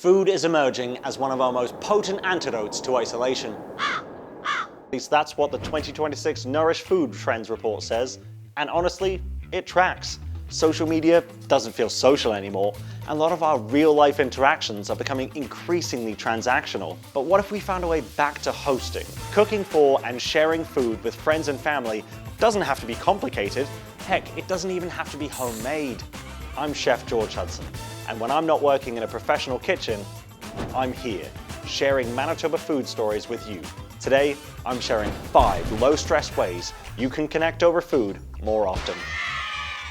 Food is emerging as one of our most potent antidotes to isolation. At least that's what the 2026 Nourish Food Trends report says, and honestly, it tracks. Social media doesn't feel social anymore, and a lot of our real-life interactions are becoming increasingly transactional. But what if we found a way back to hosting? Cooking for and sharing food with friends and family doesn't have to be complicated. Heck, it doesn't even have to be homemade. I'm Chef George Hudson, and when I'm not working in a professional kitchen, I'm here, sharing Manitoba food stories with you. Today, I'm sharing 5 low-stress ways you can connect over food more often.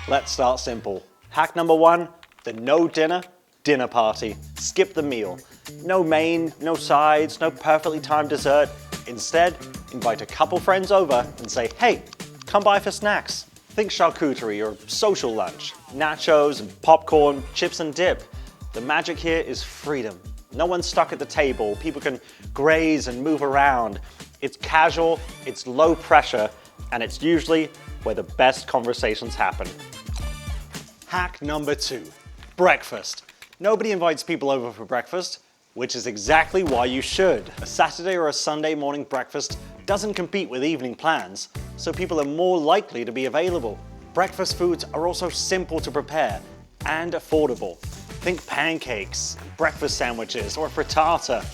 Let's start simple. Hack number 1, the no dinner party. Skip the meal. No main, no sides, no perfectly timed dessert. Instead, invite a couple friends over and say, hey, come by for snacks. Think charcuterie or social lunch. Nachos and popcorn, chips and dip. The magic here is freedom. No one's stuck at the table. People can graze and move around. It's casual, it's low pressure, and it's usually where the best conversations happen. Hack number 2, breakfast. Nobody invites people over for breakfast, which is exactly why you should. A Saturday or a Sunday morning breakfast doesn't compete with evening plans, so people are more likely to be available. Breakfast foods are also simple to prepare and affordable. Think pancakes, breakfast sandwiches, or frittata.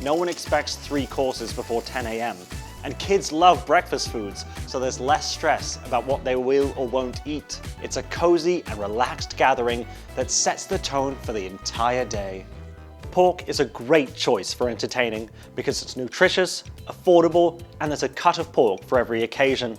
No one expects 3 courses before 10 a.m. And kids love breakfast foods, so there's less stress about what they will or won't eat. It's a cozy and relaxed gathering that sets the tone for the entire day. Pork is a great choice for entertaining because it's nutritious, affordable, and there's a cut of pork for every occasion.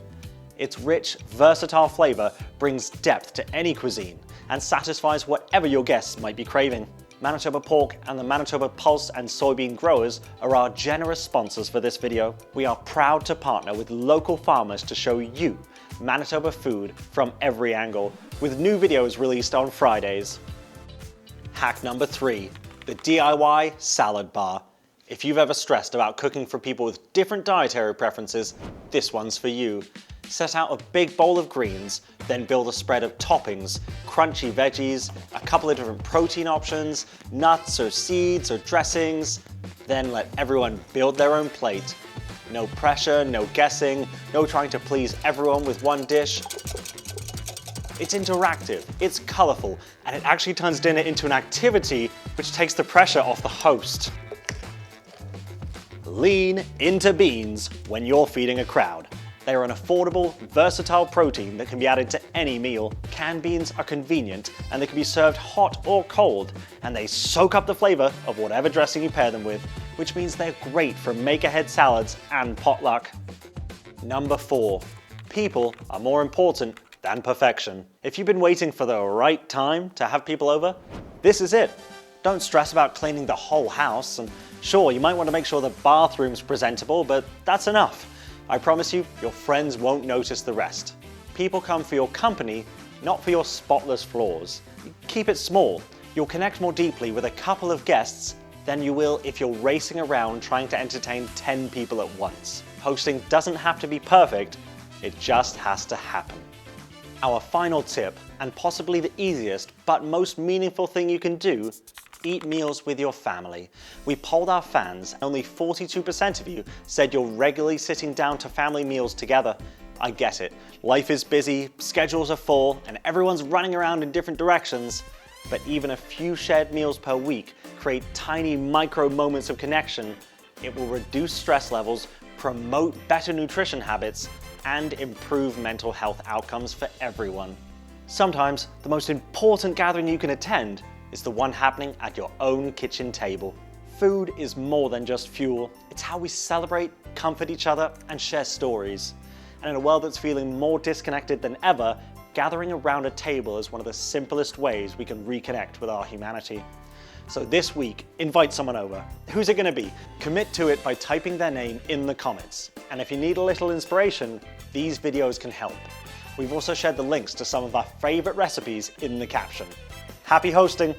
Its rich, versatile flavor brings depth to any cuisine and satisfies whatever your guests might be craving. Manitoba Pork and the Manitoba Pulse and Soybean Growers are our generous sponsors for this video. We are proud to partner with local farmers to show you Manitoba food from every angle, with new videos released on Fridays. Hack number 3, the DIY salad bar. If you've ever stressed about cooking for people with different dietary preferences, this one's for you. Set out a big bowl of greens, then build a spread of toppings, crunchy veggies, a couple of different protein options, nuts or seeds or dressings. Then let everyone build their own plate. No pressure, no guessing, no trying to please everyone with one dish. It's interactive, it's colorful, and it actually turns dinner into an activity which takes the pressure off the host. Lean into beans when you're feeding a crowd. They are an affordable, versatile protein that can be added to any meal. Canned beans are convenient and they can be served hot or cold, and they soak up the flavor of whatever dressing you pair them with, which means they're great for make-ahead salads and potluck. Number 4, people are more important than perfection. If you've been waiting for the right time to have people over, this is it. Don't stress about cleaning the whole house, and sure, you might want to make sure the bathroom's presentable, but that's enough. I promise you, your friends won't notice the rest. People come for your company, not for your spotless floors. Keep it small. You'll connect more deeply with a couple of guests than you will if you're racing around trying to entertain 10 people at once. Hosting doesn't have to be perfect, it just has to happen. Our final tip, and possibly the easiest but most meaningful thing you can do, eat meals with your family. We polled our fans, and only 42% of you said you're regularly sitting down to family meals together. I get it. Life is busy, schedules are full, and everyone's running around in different directions. But even a few shared meals per week create tiny micro moments of connection. It will reduce stress levels, promote better nutrition habits, and improve mental health outcomes for everyone. Sometimes the most important gathering you can attend is the one happening at your own kitchen table. Food is more than just fuel. It's how we celebrate, comfort each other, and share stories. And in a world that's feeling more disconnected than ever, gathering around a table is one of the simplest ways we can reconnect with our humanity. So this week, invite someone over. Who's it gonna be? Commit to it by typing their name in the comments. And if you need a little inspiration, these videos can help. We've also shared the links to some of our favorite recipes in the caption. Happy hosting!